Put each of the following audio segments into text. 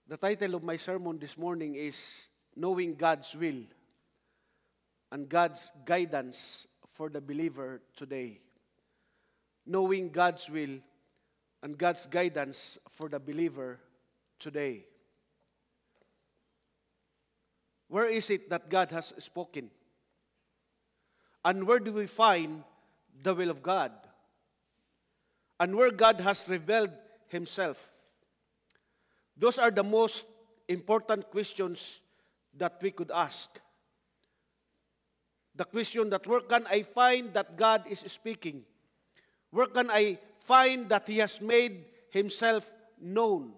The title of my sermon this morning is Knowing God's Will and God's Guidance for the Believer Today. Knowing God's Will and God's Guidance for the Believer Today. Where is it that God has spoken? And where do we find the will of God? And where God has revealed Himself? Those are the most important questions that we could ask. The question that where can I find that God is speaking? Where can I find that He has made Himself known?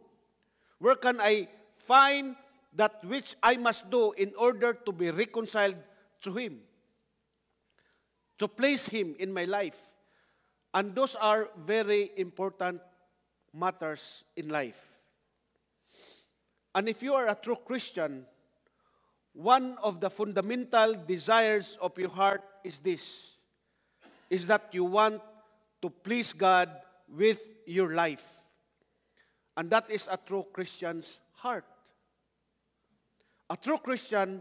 Where can I find that which I must do in order to be reconciled to Him? To place Him in my life. And those are very important matters in life. And if you are a true Christian, one of the fundamental desires of your heart is this, is that you want to please God with your life. And that is a true Christian's heart. A true Christian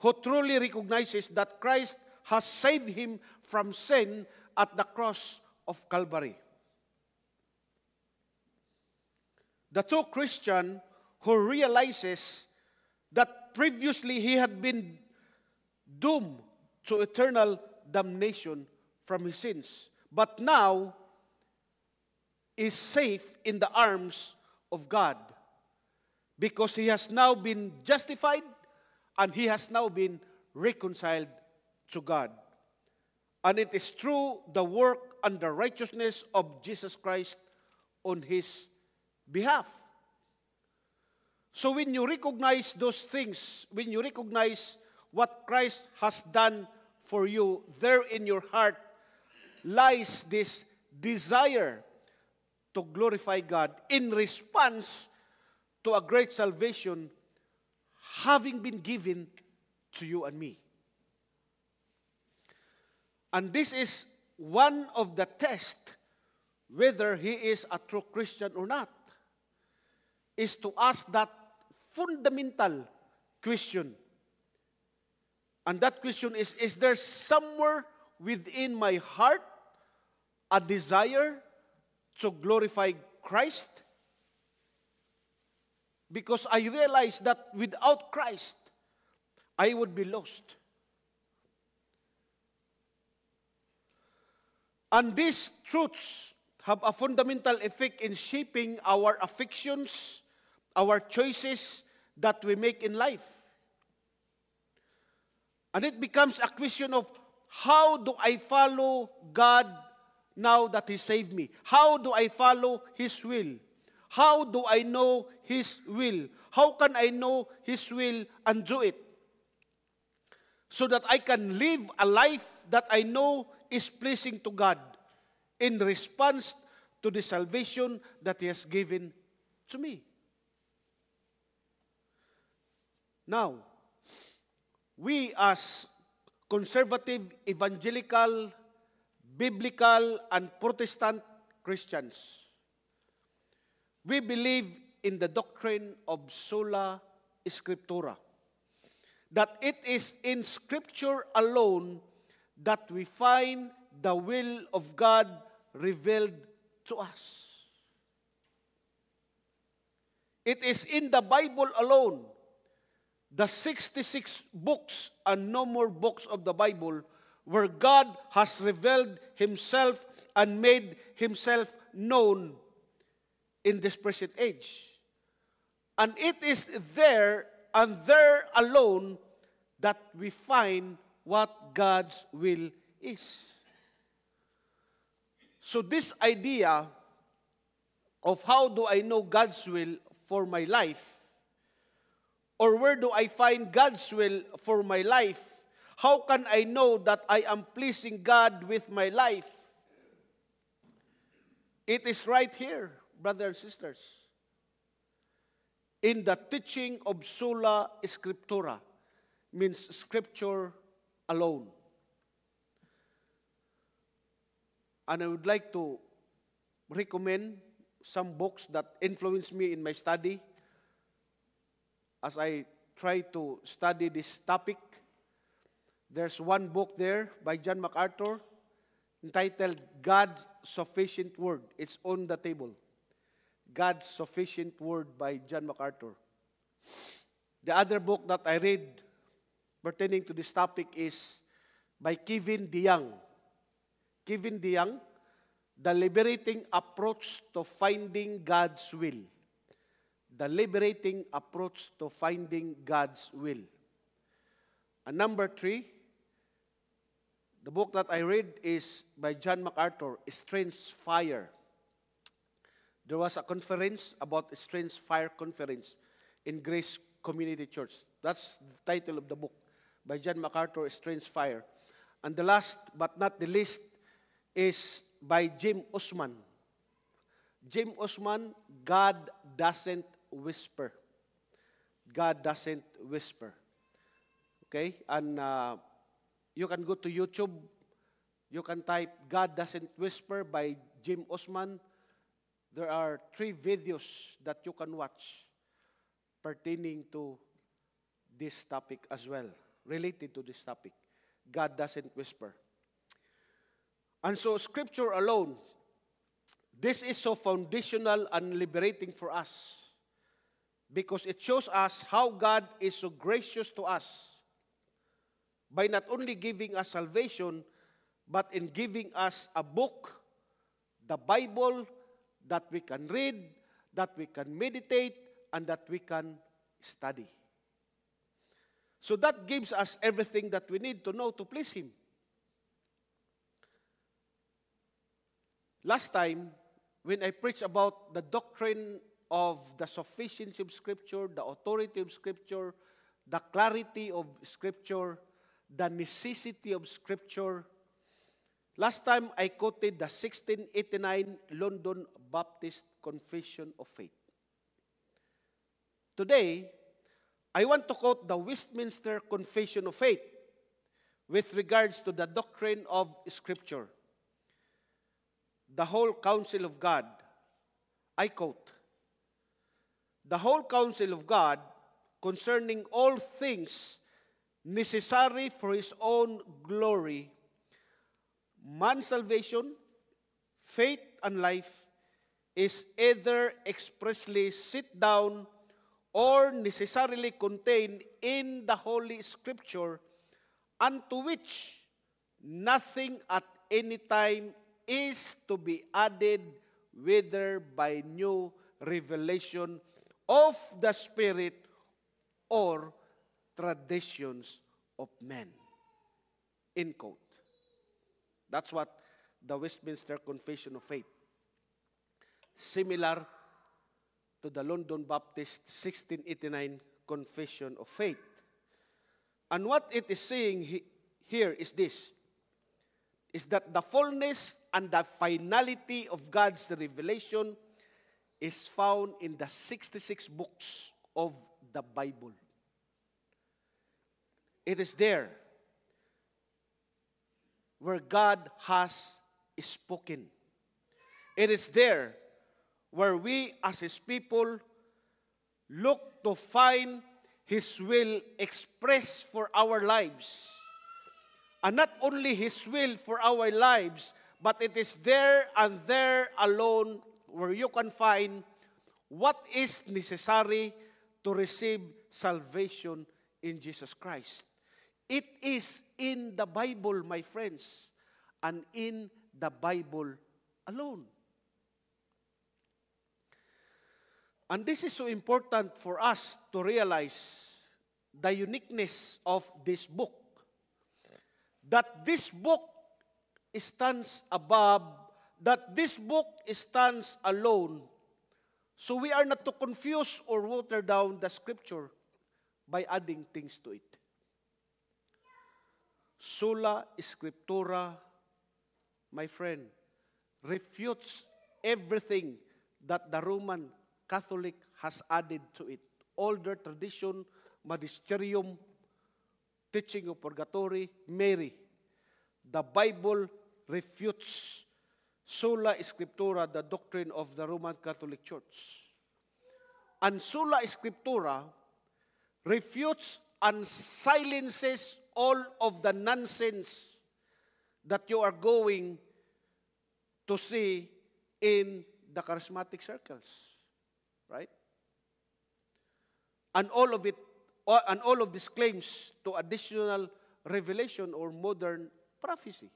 who truly recognizes that Christ has saved him from sin at the cross of Calvary. The true Christian who realizes that previously he had been doomed to eternal damnation from his sins, but now is safe in the arms of God because he has now been justified and he has now been reconciled to God. And it is through the work and the righteousness of Jesus Christ on his behalf. So when you recognize those things, when you recognize what Christ has done for you, there in your heart lies this desire to glorify God in response to a great salvation having been given to you and me. And this is one of the tests whether he is a true Christian or not, is to ask that fundamental question. And that question is there somewhere within my heart a desire to glorify Christ? Because I realize that without Christ, I would be lost. And these truths have a fundamental effect in shaping our affections, our choices that we make in life. And it becomes a question of how do I follow God now that He saved me? How do I follow His will? How do I know His will? How can I know His will and do it? So that I can live a life that I know is pleasing to God in response to the salvation that He has given to me. Now, we as conservative, evangelical, biblical, and Protestant Christians, we believe in the doctrine of sola scriptura, that it is in Scripture alone that we find the will of God revealed to us. It is in the Bible alone, the 66 books and no more books of the Bible, where God has revealed Himself and made Himself known in this present age. And it is there and there alone that we find what God's will is. So this idea of how do I know God's will for my life, or where do I find God's will for my life? How can I know that I am pleasing God with my life? It is right here, brothers and sisters, in the teaching of sola scriptura, means Scripture alone. And I would like to recommend some books that influenced me in my study. as I try to study this topic. There's one book there by John MacArthur entitled God's Sufficient Word. It's on the table. God's Sufficient Word by John MacArthur. The other book that I read pertaining to this topic is by Kevin DeYoung. Kevin DeYoung, The Liberating Approach to Finding God's Will. The Liberating Approach to Finding God's Will. And number 3, the book that I read is by John MacArthur, Strange Fire. There was a conference about a Strange Fire conference in Grace Community Church. That's the title of the book by John MacArthur, Strange Fire. And the last but not the least is by Jim Osman. Jim Osman, God Doesn't Whisper. God Doesn't Whisper. Okay? And you can go to YouTube. You can type God Doesn't Whisper by Jim Osman. There are 3 videos that you can watch pertaining to this topic as well, related to this topic. God Doesn't Whisper. And so Scripture alone, this is so foundational and liberating for us because it shows us how God is so gracious to us by not only giving us salvation, but in giving us a book, the Bible, that we can read, that we can meditate, and that we can study. So that gives us everything that we need to know to please Him. Last time, when I preached about the doctrine of the sufficiency of Scripture, the authority of Scripture, the clarity of Scripture, the necessity of Scripture, last time I quoted the 1689 London Baptist Confession of Faith. Today, I want to quote the Westminster Confession of Faith with regards to the doctrine of Scripture. The whole counsel of God. I quote, "The whole counsel of God concerning all things necessary for His own glory, man's salvation, faith, and life, is either expressly set down or necessarily contained in the Holy Scripture, unto which nothing at any time is to be added, whether by new revelation of the Spirit or traditions of men." End quote. That's what the Westminster Confession of Faith, similar to the London Baptist 1689 Confession of Faith. And what it is saying here is this, is that the fullness and the finality of God's revelation is found in the 66 books of the Bible. It is there where God has spoken. It is there where we as His people look to find His will expressed for our lives. And not only His will for our lives, but it is there and there alone where you can find what is necessary to receive salvation in Jesus Christ. It is in the Bible, my friends, and in the Bible alone. And this is so important for us to realize the uniqueness of this book. That this book stands above, that this book stands alone. So we are not to confuse or water down the Scripture by adding things to it. Sola Scriptura, my friend, refutes everything that the Roman Catholic has added to it. All their tradition, magisterium, teaching of purgatory, Mary. The Bible refutes sola scriptura, the doctrine of the Roman Catholic Church. And sola scriptura refutes and silences all of the nonsense that you are going to see in the charismatic circles, right? And all of these claims to additional revelation or modern prophecy.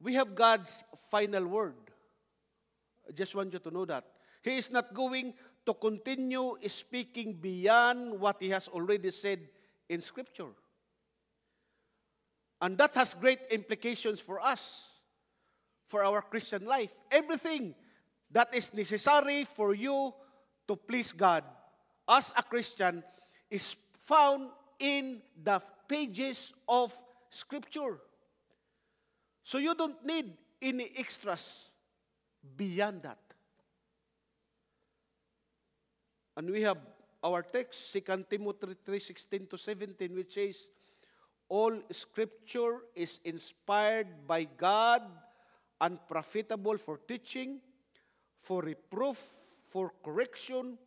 We have God's final word. I just want you to know that. He is not going to continue speaking beyond what He has already said in Scripture. And that has great implications for us, for our Christian life. Everything that is necessary for you to please God as a Christian is found in the pages of Scripture. So you don't need any extras beyond that. And we have our text, 2 Timothy 3:16 to 17, which says, all Scripture is inspired by God and profitable for teaching, for reproof, for correction,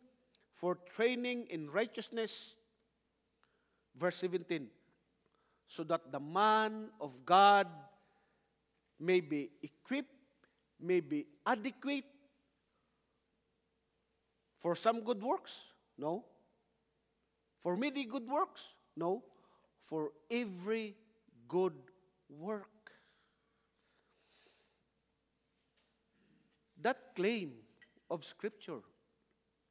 for training in righteousness. Verse 17, so that the man of God may be equipped, may be adequate for some good works? No. For many good works? No. For every good work. That claim of Scripture,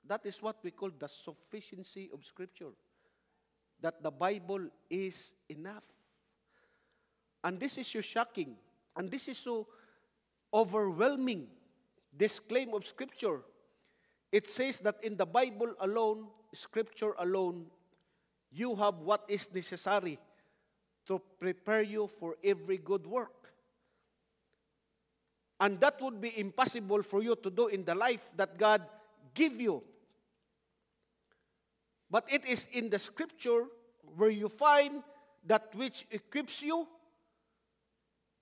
that is what we call the sufficiency of Scripture. That the Bible is enough. And this is so shocking. And this is so overwhelming, this claim of Scripture. It says that in the Bible alone, Scripture alone, you have what is necessary to prepare you for every good work. And that would be impossible for you to do in the life that God give you. But it is in the Scripture where you find that which equips you,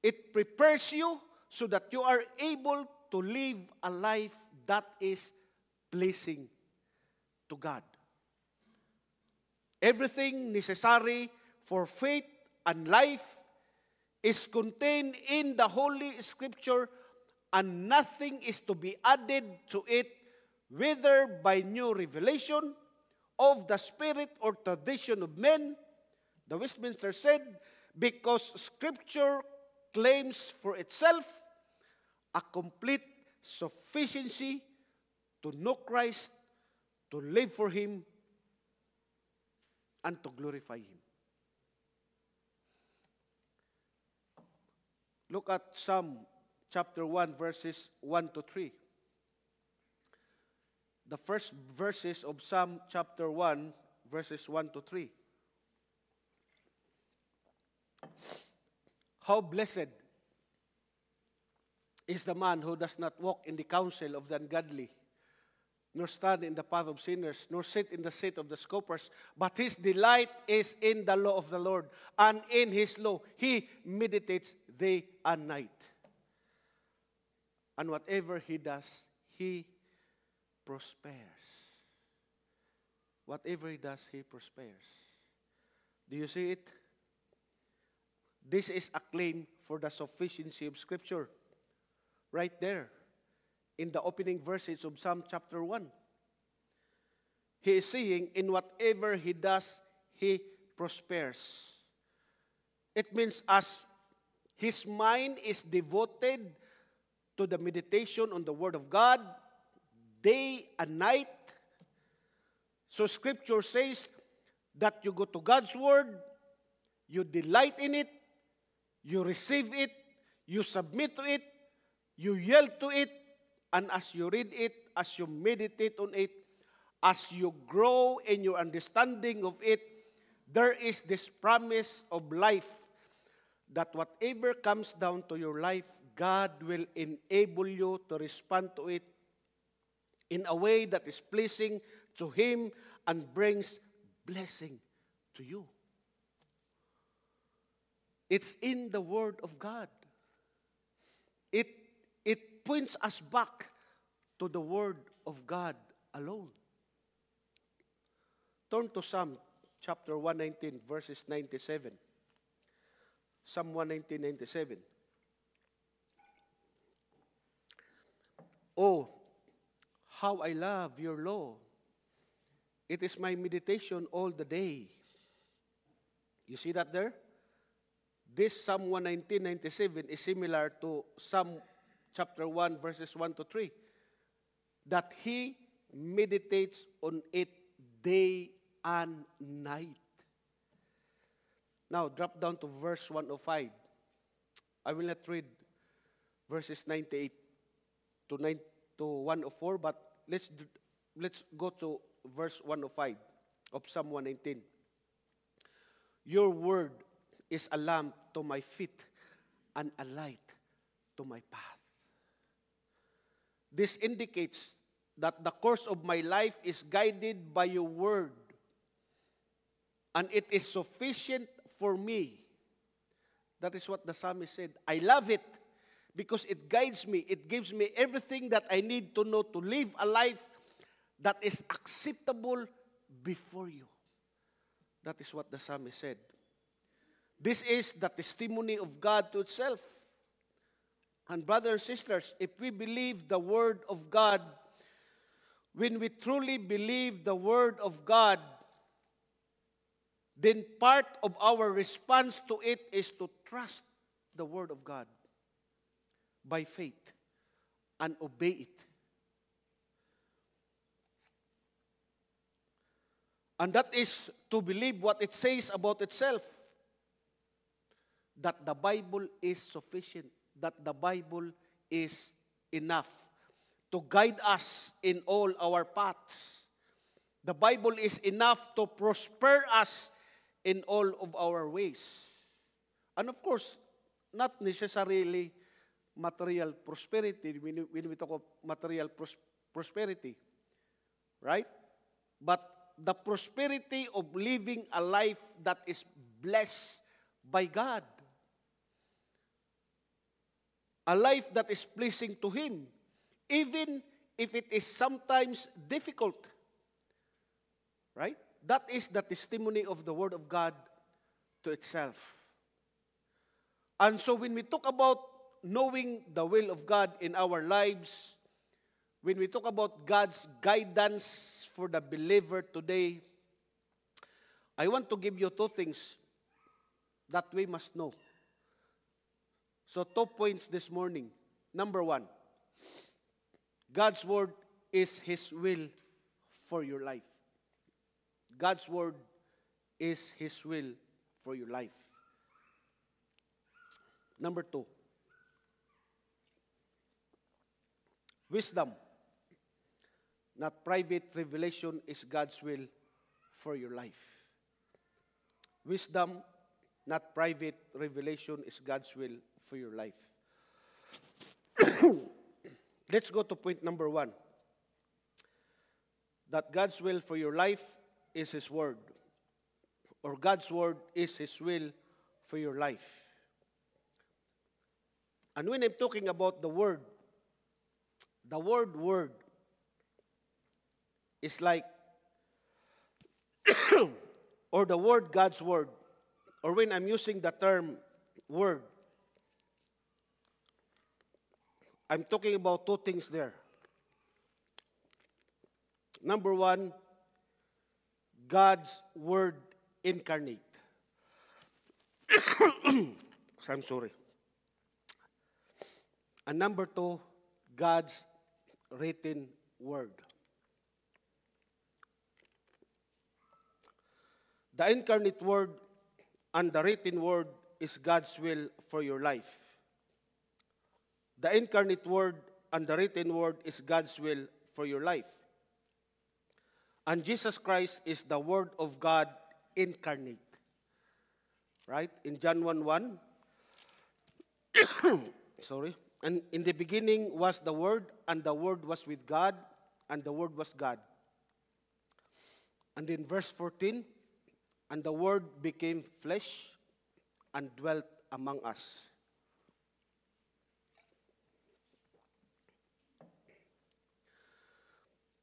it prepares you so that you are able to live a life that is pleasing to God. Everything necessary for faith and life is contained in the Holy Scripture, and nothing is to be added to it, whether by new revelation of the Spirit or tradition of men. The Westminster said, because Scripture claims for itself a complete sufficiency to know Christ, to live for Him, and to glorify Him. Look at Psalm chapter 1, verses 1 to 3. The first verses of Psalm chapter 1, verses 1 to 3. How blessed is the man who does not walk in the counsel of the ungodly, nor stand in the path of sinners, nor sit in the seat of the scoffers, but his delight is in the law of the Lord, and in His law he meditates day and night. And whatever he does, he prospers. Whatever he does, he prospers. Do you see it? This is a claim for the sufficiency of Scripture. Right there, in the opening verses of Psalm chapter 1. He is saying, in whatever he does, he prospers. It means as his mind is devoted to the meditation on the Word of God, day and night. So Scripture says that you go to God's Word, you delight in it, you receive it, you submit to it, you yield to it, and as you read it, as you meditate on it, as you grow in your understanding of it, there is this promise of life that whatever comes down to your life, God will enable you to respond to it in a way that is pleasing to Him and brings blessing to you. It's in the Word of God. It points us back to the Word of God alone. Turn to Psalm chapter 119, verses 97. Psalm 119:97. Oh, how I love your law. It is my meditation all the day. You see that there? This Psalm 119:97 is similar to Psalm chapter 1, verses 1 to 3. That he meditates on it day and night. Now, drop down to verse 105. I will not read verses 98 to 104, but let's go to verse 105 of Psalm 119. Your word is a lamp to my feet and a light to my path. This indicates that the course of my life is guided by your word, and it is sufficient for me. That is what the psalmist said. I love it because it guides me. It gives me everything that I need to know to live a life that is acceptable before you. That is what the psalmist said. This is the testimony of God to itself. And brothers and sisters, if we believe the word of God, when we truly believe the word of God, then part of our response to it is to trust the word of God by faith and obey it. And that is to believe what it says about itself, that the Bible is sufficient, that the Bible is enough to guide us in all our paths. The Bible is enough to prosper us in all of our ways. And of course, not necessarily material prosperity when we talk of material prosperity, right? But the prosperity of living a life that is blessed by God. A life that is pleasing to Him, even if it is sometimes difficult. Right? That is the testimony of the Word of God to itself. And so when we talk about knowing the will of God in our lives, when we talk about God's guidance for the believer today, I want to give you two things that we must know. So 2 points this morning. Number 1, God's word is His will for your life. God's word is His will for your life. Number 2, wisdom, not private revelation, is God's will for your life. Wisdom, not private revelation, is God's will for your life. Let's go to point number 1. That God's will for your life is His word, or God's word is His will for your life. And when I'm talking about the word word is like, or the word God's word, or when I'm using the term word, I'm talking about two things there. Number 1, God's word incarnate. I'm sorry. And number 2, God's written word. The incarnate word and the written word is God's will for your life. The incarnate word and the written word is God's will for your life. And Jesus Christ is the Word of God incarnate. Right? In John 1:1. Sorry. And in the beginning was the Word, and the Word was with God, and the Word was God. And in verse 14, and the Word became flesh and dwelt among us.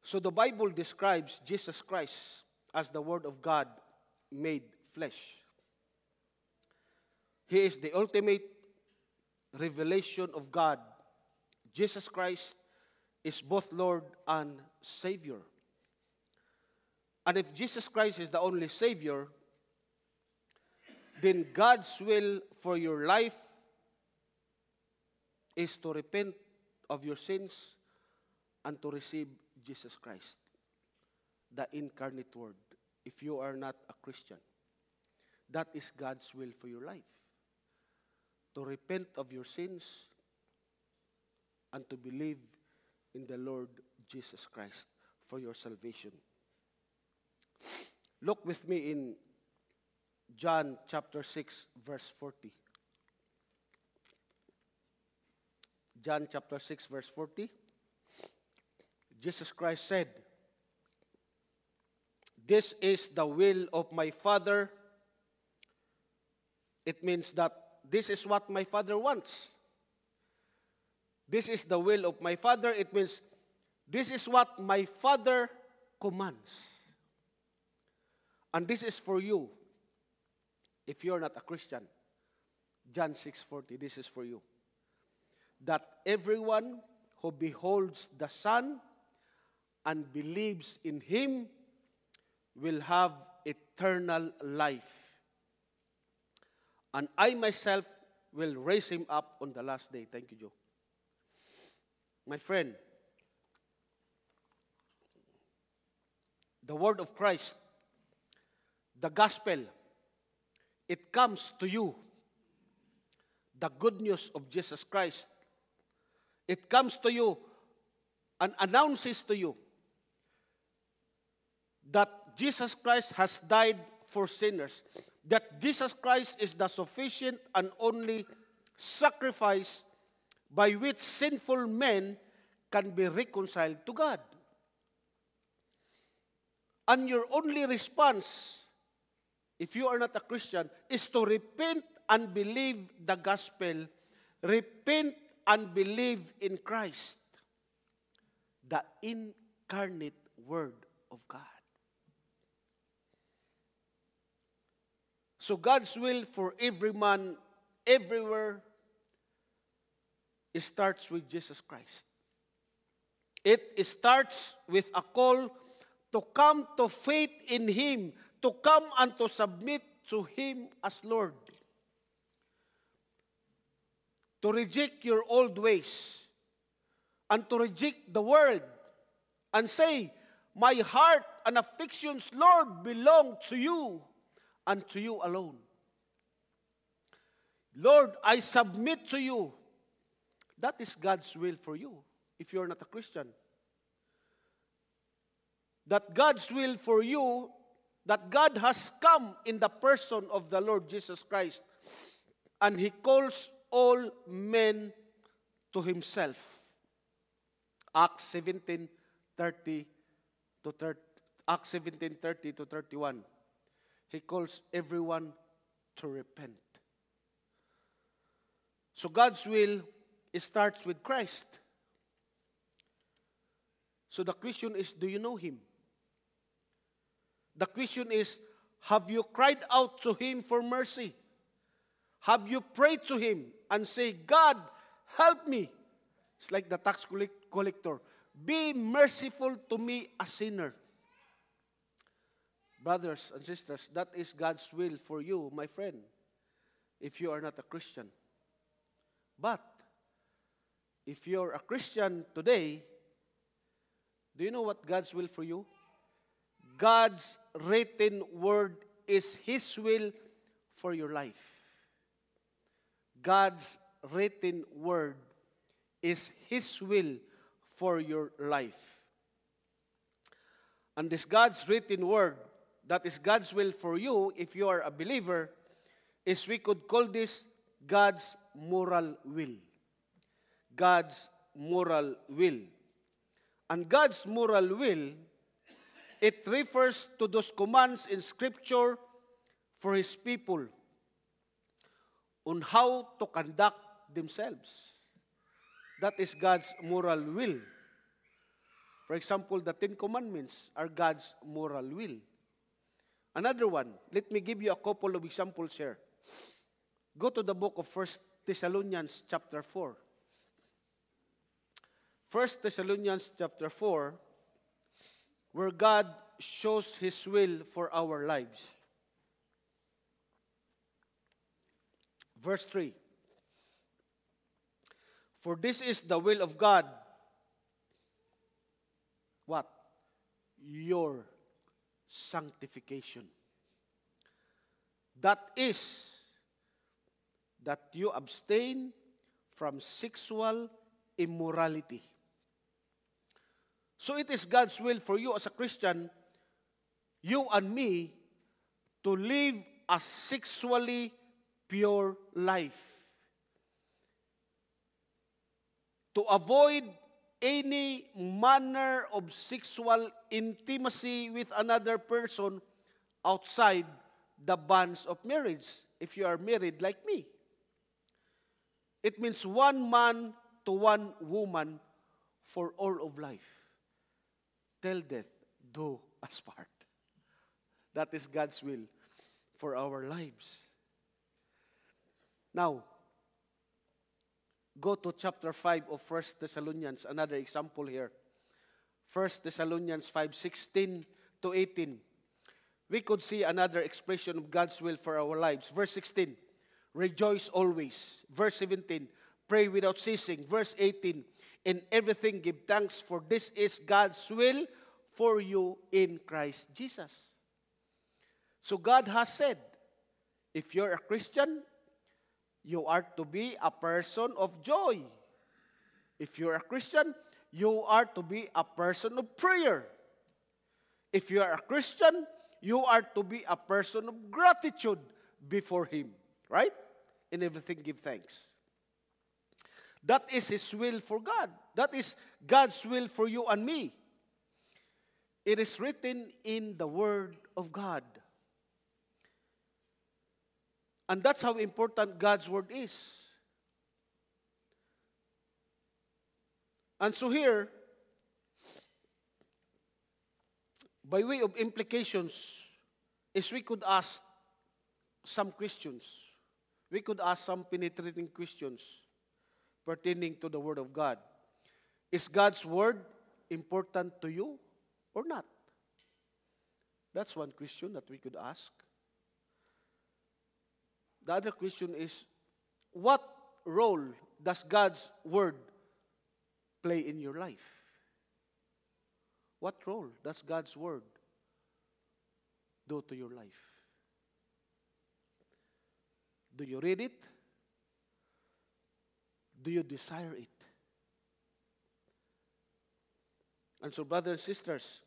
So the Bible describes Jesus Christ as the Word of God made flesh. He is the ultimate revelation of God. Jesus Christ is both Lord and Savior. And if Jesus Christ is the only Savior, then God's will for your life is to repent of your sins and to receive Jesus Christ, the incarnate Word, if you are not a Christian. That is God's will for your life. To repent of your sins and to believe in the Lord Jesus Christ for your salvation. Look with me in John chapter 6, verse 40. John chapter 6, verse 40. Jesus Christ said, "This is the will of my Father." It means that this is what my Father wants. This is the will of my Father. It means this is what my Father commands. And this is for you. If you're not a Christian, John 6:40, this is for you. That everyone who beholds the Son and believes in Him will have eternal life. And I myself will raise him up on the last day. Thank you, Joe. My friend, the word of Christ, the gospel, it comes to you. The good news of Jesus Christ, it comes to you and announces to you that Jesus Christ has died for sinners, that Jesus Christ is the sufficient and only sacrifice by which sinful men can be reconciled to God. And your only response, if you are not a Christian, is to repent and believe the gospel. Repent and believe in Christ, the incarnate Word of God. So God's will for every man, everywhere, it starts with Jesus Christ. It starts with a call to come to faith in Him, to come and to submit to Him as Lord. To reject your old ways and to reject the world and say, my heart and affections, Lord, belong to you and to you alone. Lord, I submit to you. That is God's will for you if you're not a Christian. That God's will for you, that God has come in the person of the Lord Jesus Christ, and He calls all men to Himself. Acts 17:30 to 31. He calls everyone to repent. So God's will, it starts with Christ. So the question is, do you know Him? The question is, have you cried out to Him for mercy? Have you prayed to Him and say, God, help me? It's like the tax collector. Be merciful to me, a sinner. Brothers and sisters, that is God's will for you, my friend, if you are not a Christian. But if you're a Christian today, do you know what God's will for you? God's written word is His will for your life. God's written word is His will for your life. And this God's written word, that is God's will for you, if you are a believer, is we could call this God's moral will. God's moral will. And God's moral will, it refers to those commands in Scripture for His people on how to conduct themselves. That is God's moral will. For example, the Ten Commandments are God's moral will. Another one, let me give you a couple of examples here. Go to the book of 1 Thessalonians chapter 4. 1 Thessalonians chapter 4, where God shows His will for our lives. Verse 3. For this is the will of God. What? Your sanctification. That is, that you abstain from sexual immorality. So it is God's will for you as a Christian, you and me, to live a sexually pure life. To avoid any manner of sexual intimacy with another person outside the bonds of marriage, if you are married like me. It means one man to one woman for all of life. Till death do us part. That is God's will for our lives. Now, go to chapter 5 of 1 Thessalonians, another example here. 1 Thessalonians 5:16 to 18. We could see another expression of God's will for our lives. Verse 16, rejoice always. Verse 17, pray without ceasing. Verse 18, in everything give thanks, for this is God's will for you in Christ Jesus. So God has said, if you're a Christian, you are to be a person of joy. If you're a Christian, you are to be a person of prayer. If you are a Christian, you are to be a person of gratitude before Him. Right? In everything give thanks. That is His will for God. That is God's will for you and me. It is written in the Word of God. And that's how important God's Word is. And so here, by way of implications, is we could ask some questions. We could ask some penetrating questions pertaining to the Word of God. Is God's Word important to you or not? That's one question that we could ask. The other question is, what role does God's Word play in your life? What role does God's Word do to your life? Do you read it? Do you desire it? And so, brothers and sisters,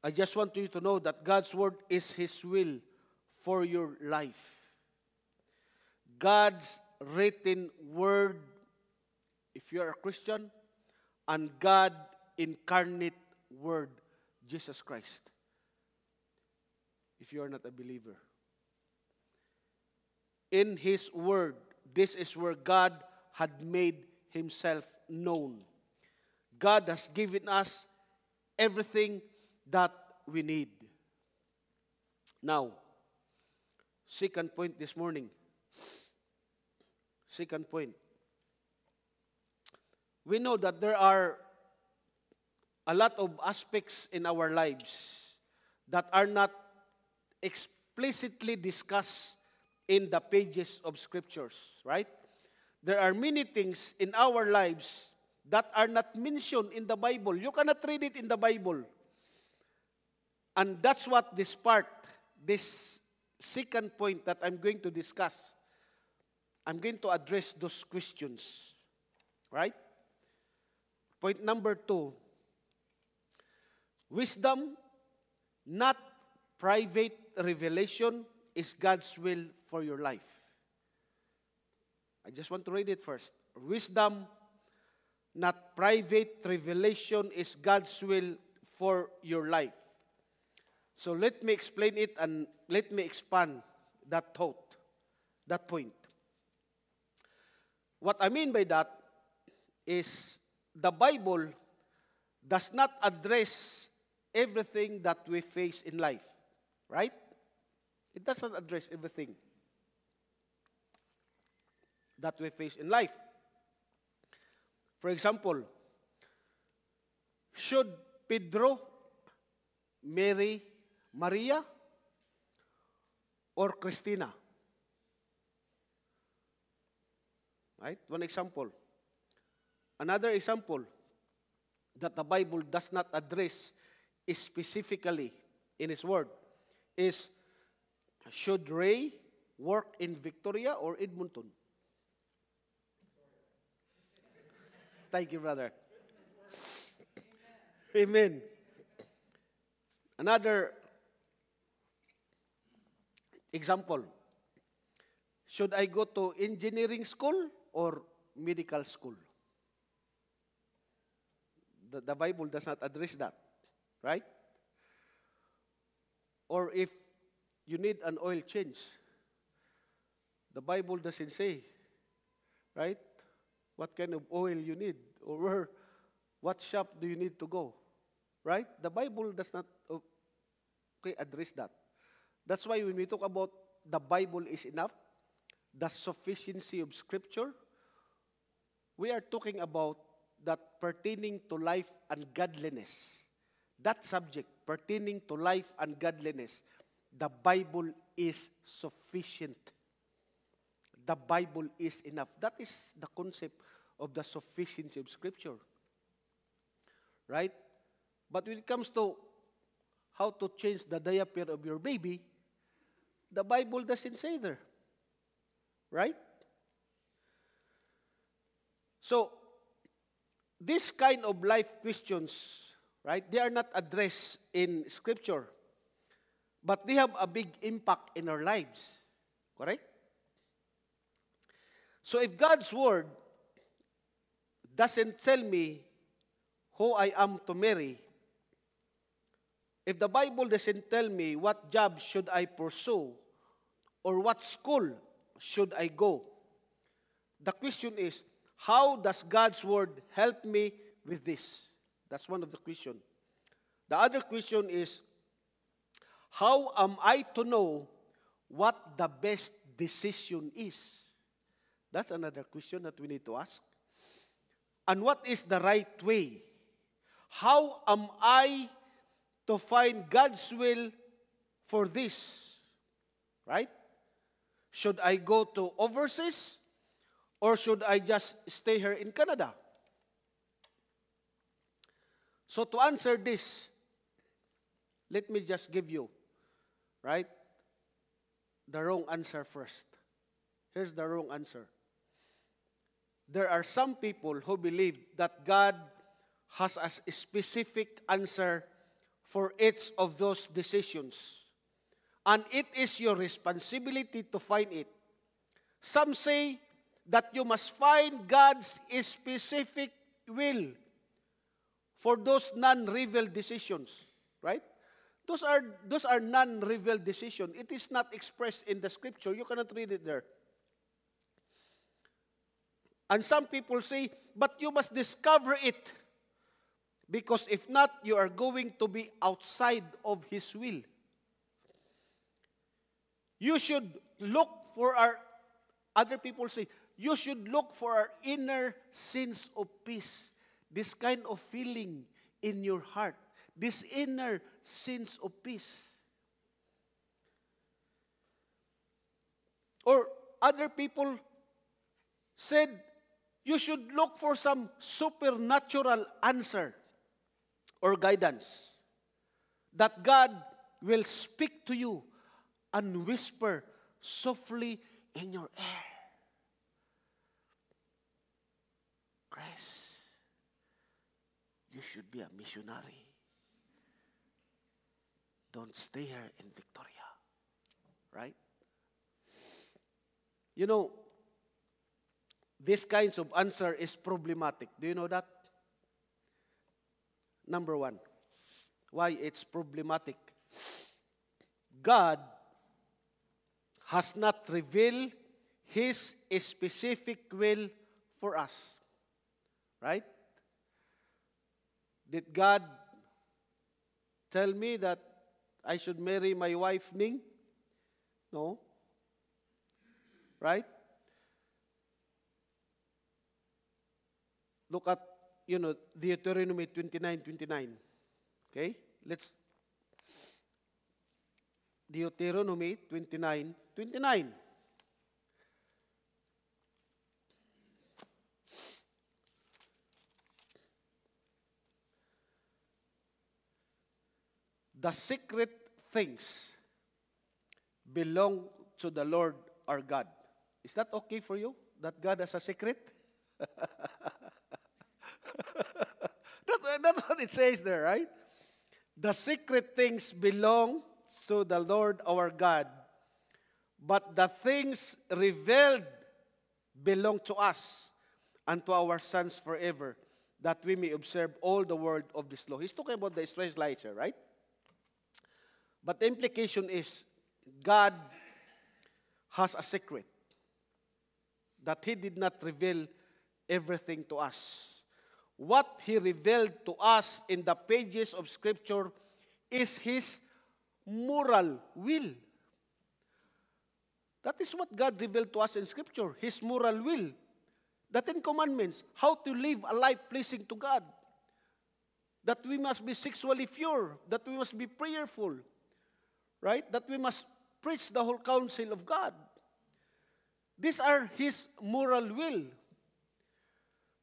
I just want you to know that God's Word is His will for your life. God's written Word, if you are a Christian, and God incarnate Word, Jesus Christ, if you are not a believer. In His Word, this is where God had made Himself known. God has given us everything that we need. Now, second point this morning. Second point. We know that there are a lot of aspects in our lives that are not explicitly discussed in the pages of Scriptures, right? There are many things in our lives that are not mentioned in the Bible. You cannot read it in the Bible. And that's what this part, this second point that I'm going to discuss, I'm going to address those questions. Right? Point number 2. Wisdom, not private revelation, is God's will for your life. I just want to read it first. Wisdom, not private revelation, is God's will for your life. So let me explain it and let me expand that thought, that point. What I mean by that is the Bible does not address everything that we face in life. Right? It does not address everything that we face in life. For example, should Pedro marry Maria or Christina? Right? One example. Another example that the Bible does not address specifically in its word is, should Ray work in Victoria or Edmonton? Thank you, brother. Amen. Another example. Should I go to engineering school or medical school? The Bible does not address that, right? Or if you need an oil change, the Bible doesn't say, right? What kind of oil you need, or what shop do you need to go, right? The Bible does not address that. That's why when we talk about the Bible is enough, the sufficiency of Scripture, we are talking about that pertaining to life and godliness. That subject, pertaining to life and godliness, the Bible is sufficient. The Bible is enough. That is the concept of the sufficiency of Scripture. Right? But when it comes to how to change the diaper of your baby, the Bible doesn't say there. Right? So, this kind of life questions, right, they are not addressed in Scripture, but they have a big impact in our lives. Correct? So if God's Word doesn't tell me who I am to marry, if the Bible doesn't tell me what job should I pursue or what school should I go, the question is, how does God's Word help me with this? That's one of the questions. The other question is, how am I to know what the best decision is? That's another question that we need to ask. And what is the right way? How am I to find God's will for this? Right? Should I go to overseas? Or should I just stay here in Canada? So to answer this, let me just give you, right, the wrong answer first. Here's the wrong answer. There are some people who believe that God has a specific answer for each of those decisions. And it is your responsibility to find it. Some say that you must find God's specific will for those non-revealed decisions, right? Those are non-revealed decisions. It is not expressed in the Scripture. You cannot read it there. And some people say, but you must discover it, because if not, you are going to be outside of His will. You should look for other people say, you should look for our inner sense of peace. This kind of feeling in your heart. This inner sense of peace. Or other people said, you should look for some supernatural answer or guidance. That God will speak to you and whisper softly in your ear. Grace, you should be a missionary. Don't stay here in Victoria. Right? You know, this kinds of answer is problematic. Do you know that? Number one, why it's problematic. God has not revealed His specific will for us. Right? Did God tell me that I should marry my wife, Ning? No. Right? Look at, Deuteronomy 29:29. Okay? Let's, Deuteronomy 29:29. The secret things belong to the Lord our God. Is that okay for you? That God has a secret? That's what it says there, right? The secret things belong to the Lord our God, but the things revealed belong to us and to our sons forever, that we may observe all the word of this law. He's talking about the Israelites here, right? But the implication is, God has a secret that He did not reveal everything to us. What He revealed to us in the pages of Scripture is His moral will. That is what God revealed to us in Scripture, His moral will. The Ten Commandments, how to live a life pleasing to God. That we must be sexually pure, that we must be prayerful, right? That we must preach the whole counsel of God. These are His moral will.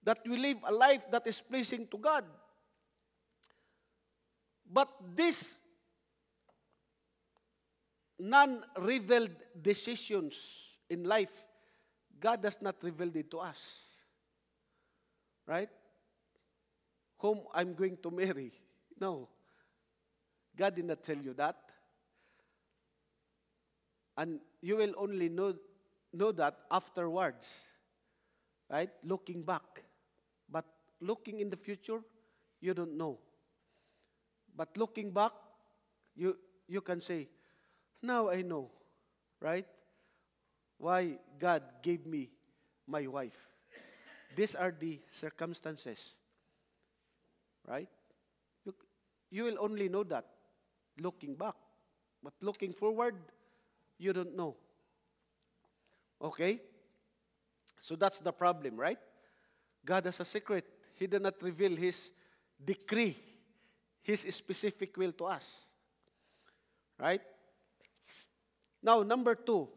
That we live a life that is pleasing to God. But these non-revealed decisions in life, God does not reveal it to us. Right? Whom I'm going to marry. No. God did not tell you that. And you will only know that afterwards. Right? Looking back. But looking in the future, you don't know. But looking back, you can say, now I know. Right? Why God gave me my wife. These are the circumstances. Right? You will only know that looking back. But looking forward, you don't know. Okay? So that's the problem, right? God has a secret. He did not reveal His decree, His specific will to us. Right? Now, number 2.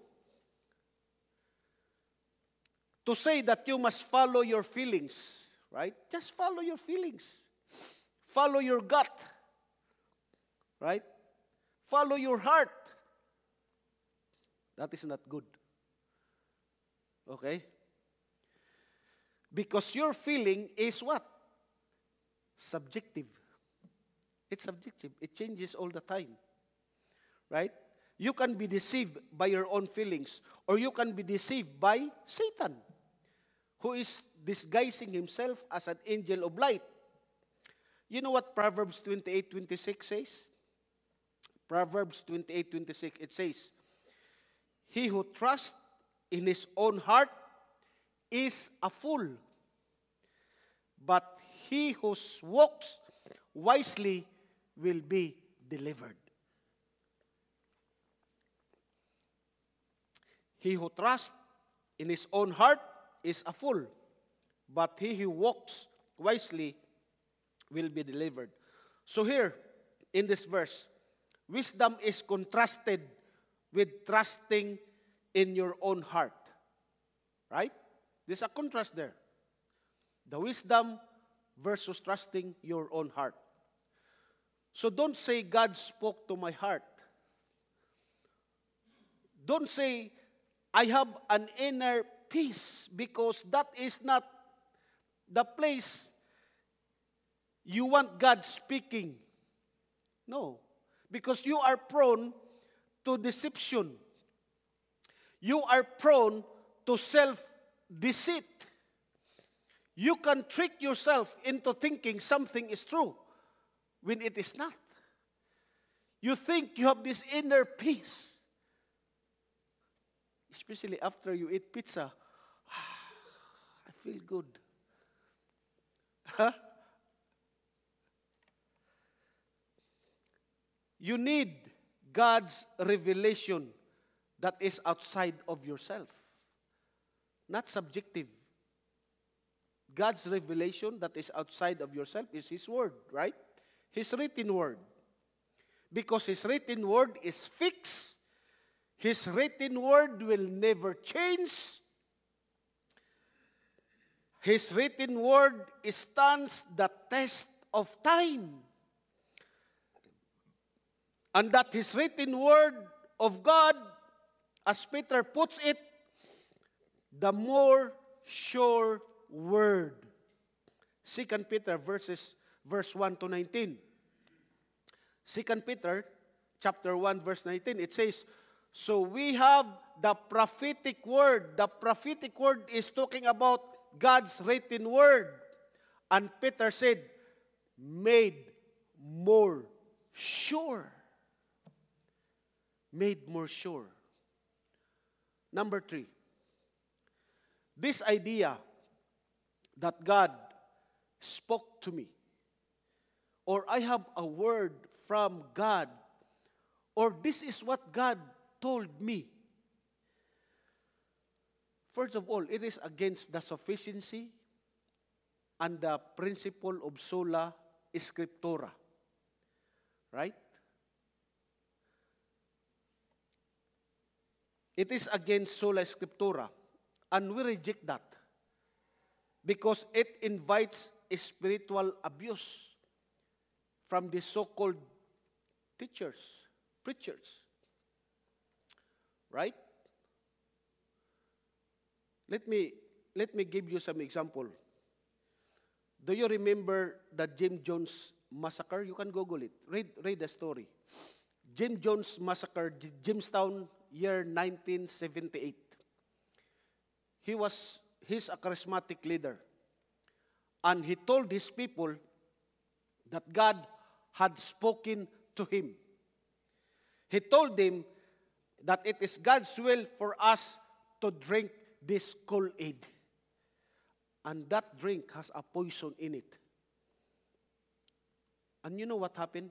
To say that you must follow your feelings, right? Just follow your feelings. Follow your gut. Right? Follow your heart. That is not good. Okay? Because your feeling is what? Subjective. It's subjective. It changes all the time. Right? You can be deceived by your own feelings, or you can be deceived by Satan, who is disguising himself as an angel of light. You know what Proverbs 28:26 says? Proverbs 28:26, it says, he who trusts in his own heart is a fool, but he who walks wisely will be delivered. He who trusts in his own heart is a fool, but he who walks wisely will be delivered. So here, in this verse, wisdom is contrasted with trusting in your own heart. Right? There's a contrast there. The wisdom versus trusting your own heart. So don't say, God spoke to my heart. Don't say, I have an inner peace, because that is not the place you want God speaking. No. Because you are prone to deception. You are prone to self-deceit. You can trick yourself into thinking something is true when it is not. You think you have this inner peace. Especially after you eat pizza. I feel good. Huh? You need God's revelation that is outside of yourself, not subjective. God's revelation that is outside of yourself is His Word, right? His written Word. Because His written Word is fixed. His written Word will never change. His written Word stands the test of time. And that His written Word of God, as Peter puts it, the more sure Word. 2 Peter verse 1 to 19. 2 Peter chapter 1 verse 19, it says, so we have the prophetic word. The prophetic word is talking about God's written word. And Peter said, made more sure. Made more sure. Number 3, this idea that God spoke to me, or I have a word from God, or this is what God told me. First of all, it is against the sufficiency and the principle of sola scriptura. Right? It is against sola scriptura, and we reject that because it invites spiritual abuse from the so-called teachers, preachers. Right? Let me give you some example. Do you remember the Jim Jones massacre? You can Google it. Read the story. Jim Jones massacre, Jamestown, year 1978. He's a charismatic leader. And he told his people that God had spoken to him. He told them that it is God's will for us to drink this Kool-Aid. And that drink has a poison in it. And you know what happened?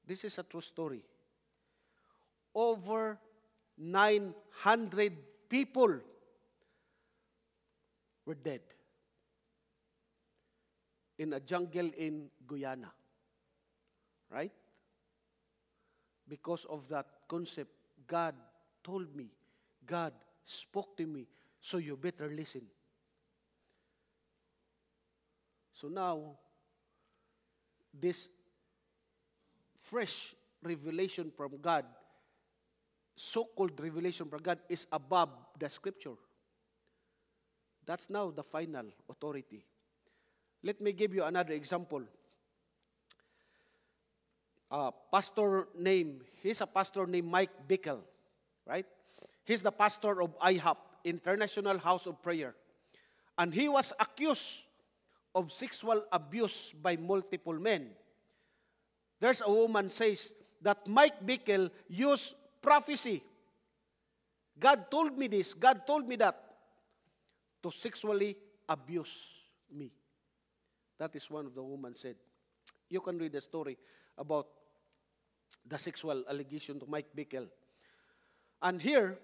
This is a true story. Over 900 people were dead in a jungle in Guyana. Right? Because of that concept, God told me, God spoke to me, so you better listen. So now, this fresh revelation from God, so-called revelation from God, is above the Scripture. That's now the final authority. Let me give you another example. He's a pastor named Mike Bickle, right? He's the pastor of IHOP, International House of Prayer. And he was accused of sexual abuse by multiple men. There's a woman says that Mike Bickle used prophecy. God told me this, God told me that, to sexually abuse me. That is one of the women said. You can read the story about the sexual allegation to Mike Bickle. And here,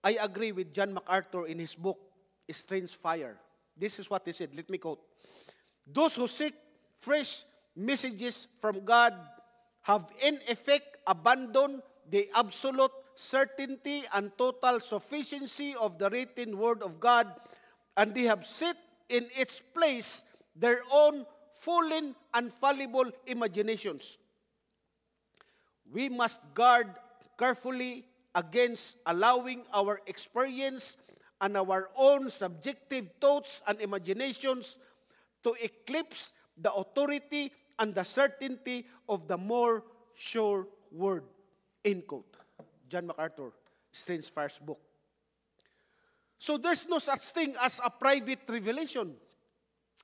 I agree with John MacArthur in his book, Strange Fire. This is what he said. Let me quote. Those who seek fresh messages from God have in effect abandoned the absolute certainty and total sufficiency of the written word of God, and they have set in its place their own fallen and fallible imaginations. We must guard carefully against allowing our experience and our own subjective thoughts and imaginations to eclipse the authority and the certainty of the more sure word. End quote. John MacArthur, Strange Fire's book. So there's no such thing as a private revelation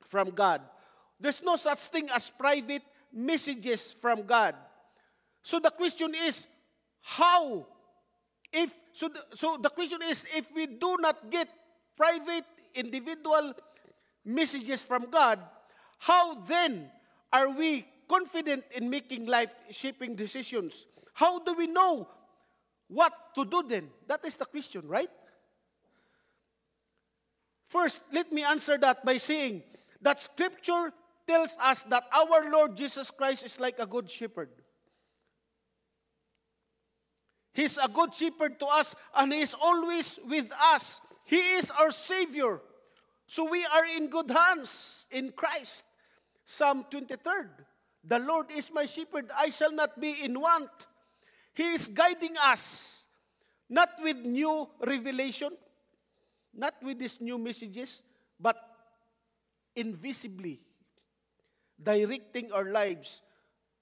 from God. There's no such thing as private messages from God. So the question is, how? So the question is, if we do not get private, individual messages from God, how then are we confident in making life-shaping decisions? How do we know what to do then? That is the question, right? First, let me answer that by saying that Scripture tells us that our Lord Jesus Christ is like a good shepherd. He's a good shepherd to us, and He is always with us. He is our Savior. So we are in good hands in Christ. Psalm 23, the Lord is my shepherd, I shall not be in want. He is guiding us, not with new revelation, not with these new messages, but invisibly directing our lives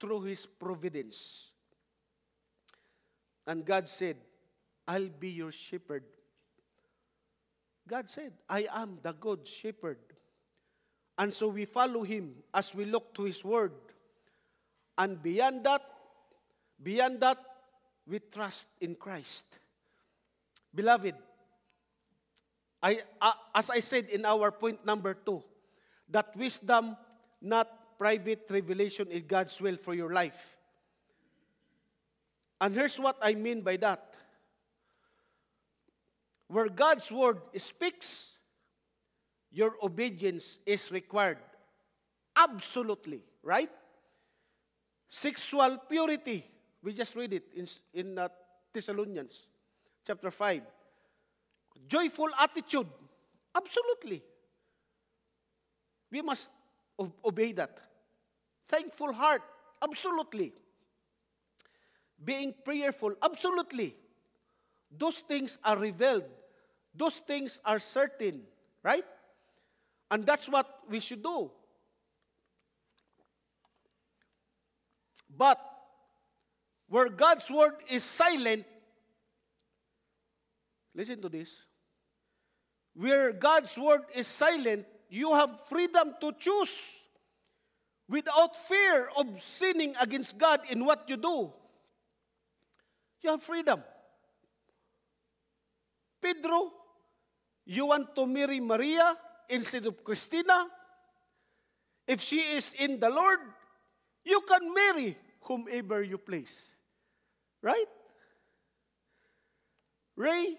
through His providence. And God said, I'll be your shepherd. God said, I am the good shepherd. And so we follow Him as we look to His word. And beyond that, we trust in Christ. Beloved, as I said in our point number 2, that wisdom, not private revelation, is God's will for your life. And here's what I mean by that. Where God's word speaks, your obedience is required. Absolutely, right? Sexual purity. We just read it in Thessalonians chapter 5. Joyful attitude. Absolutely. We must obey that. Thankful heart. Absolutely. Being prayerful. Absolutely. Those things are revealed. Those things are certain. Right? And that's what we should do. But where God's word is silent, listen to this. Where God's word is silent, you have freedom to choose without fear of sinning against God in what you do. You have freedom. Pedro, you want to marry Maria instead of Christina? If she is in the Lord, you can marry whomever you please. Right? Ray,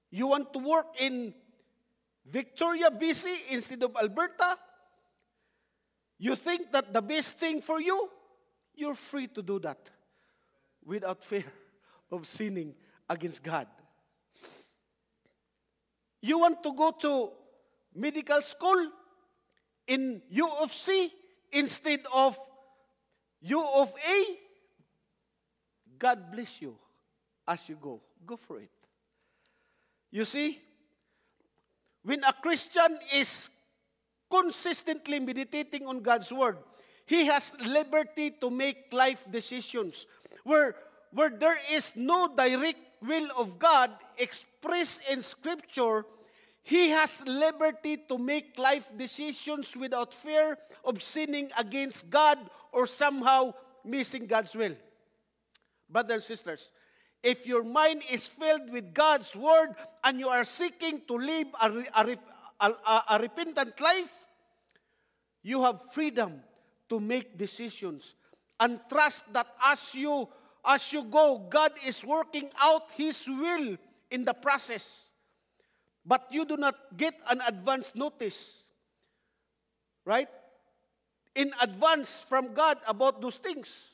you want to work in Victoria, BC instead of Alberta? You think that the best thing for you? You're free to do that without fear of sinning against God. You want to go to medical school in U of C instead of U of A? God bless you as you go. Go for it. You see, when a Christian is consistently meditating on God's word, he has liberty to make life decisions. Where there is no direct will of God expressed in Scripture, he has liberty to make life decisions without fear of sinning against God or somehow missing God's will. Brothers and sisters, if your mind is filled with God's word and you are seeking to live a repentant life, you have freedom to make decisions and trust that as you go, God is working out His will in the process. But you do not get an advance notice, right? In advance from God about those things.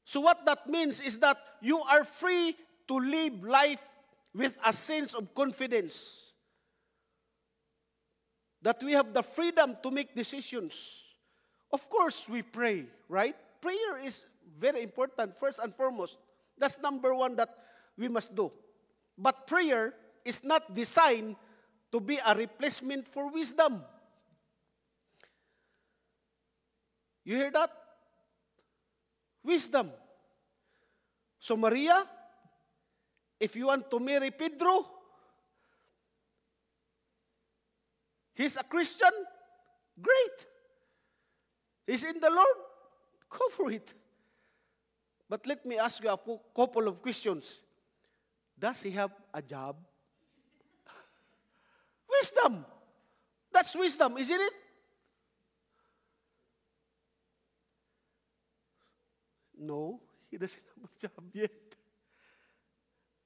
So what that means is that you are free to live life with a sense of confidence. That we have the freedom to make decisions. Of course, we pray, right? Prayer is very important, first and foremost. That's number one that we must do. But prayer is not designed to be a replacement for wisdom. You hear that? Wisdom. So Maria, if you want to marry Pedro, he's a Christian, great. He's in the Lord, go for it. But let me ask you a couple of questions. Does he have a job? Wisdom. That's wisdom, isn't it? No, he doesn't have a job yet.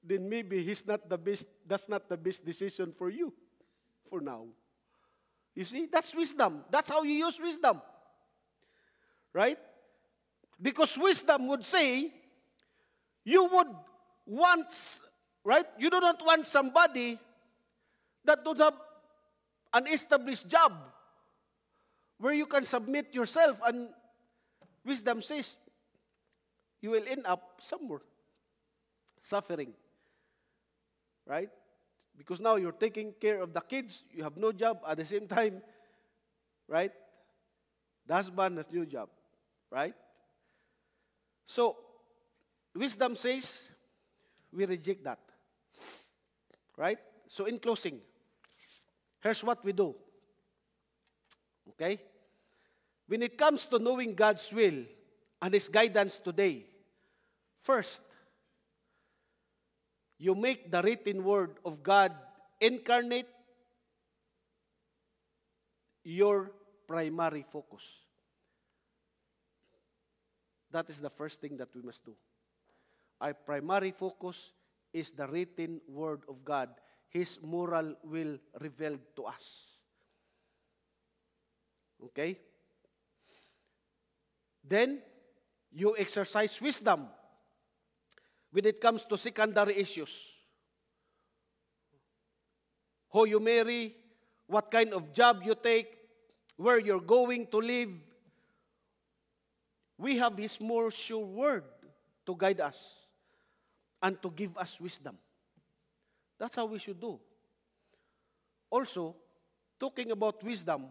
Then maybe that's not the best decision for you for now. You see, that's wisdom. That's how you use wisdom. Right? Because wisdom would say, you would want, right? You do not want somebody that don't have an established job where you can submit yourself, and wisdom says, you will end up somewhere, suffering. Right? Because now you're taking care of the kids, you have no job at the same time, right? The husband has no job, right? So, wisdom says, we reject that. Right? So, in closing, here's what we do. Okay? When it comes to knowing God's will and His guidance today, first, you make the written word of God incarnate your primary focus. That is the first thing that we must do. Our primary focus is the written word of God, His moral will revealed to us. Okay? Then, you exercise wisdom when it comes to secondary issues. Who you marry, what kind of job you take, where you're going to live. We have His more sure word to guide us and to give us wisdom. That's how we should do. Also, talking about wisdom,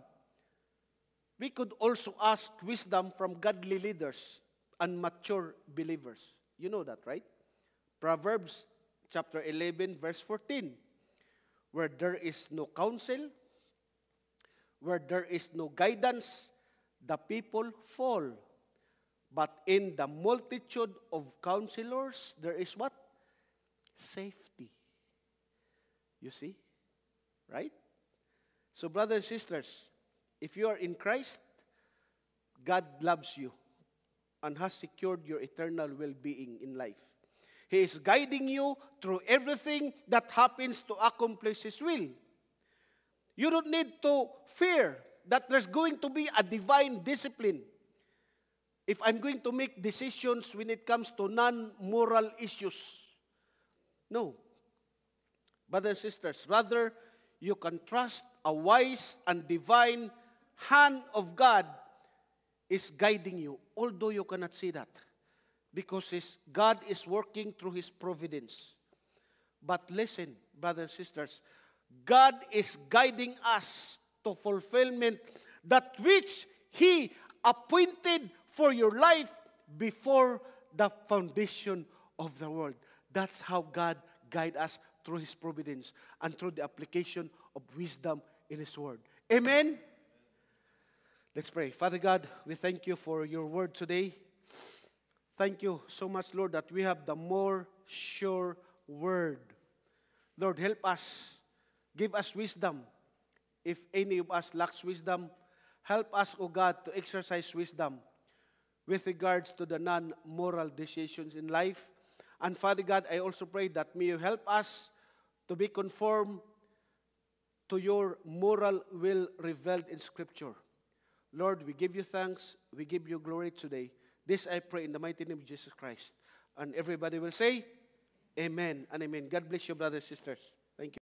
we could also ask wisdom from godly leaders and mature believers. You know that, right? Proverbs chapter 11, verse 14. Where there is no counsel, where there is no guidance, the people fall. But in the multitude of counselors, there is what? Safety. You see? Right? So, brothers and sisters, if you are in Christ, God loves you and has secured your eternal well-being in life. He is guiding you through everything that happens to accomplish His will. You don't need to fear that there's going to be a divine discipline if I'm going to make decisions when it comes to non-moral issues. No. Brothers and sisters, rather, you can trust a wise and divine hand of God is guiding you, although you cannot see that. Because God is working through His providence. But listen, brothers and sisters, God is guiding us to fulfillment that which He appointed for your life before the foundation of the world. That's how God guides us through His providence and through the application of wisdom in His word. Amen? Let's pray. Father God, we thank You for Your word today. Thank You so much, Lord, that we have the more sure word. Lord, help us. Give us wisdom. If any of us lacks wisdom, help us, O God, to exercise wisdom with regards to the non-moral decisions in life. And Father God, I also pray that may You help us to be conformed to Your moral will revealed in Scripture. Lord, we give You thanks. We give You glory today. This I pray in the mighty name of Jesus Christ. And everybody will say, Amen and amen. God bless you, brothers and sisters. Thank you.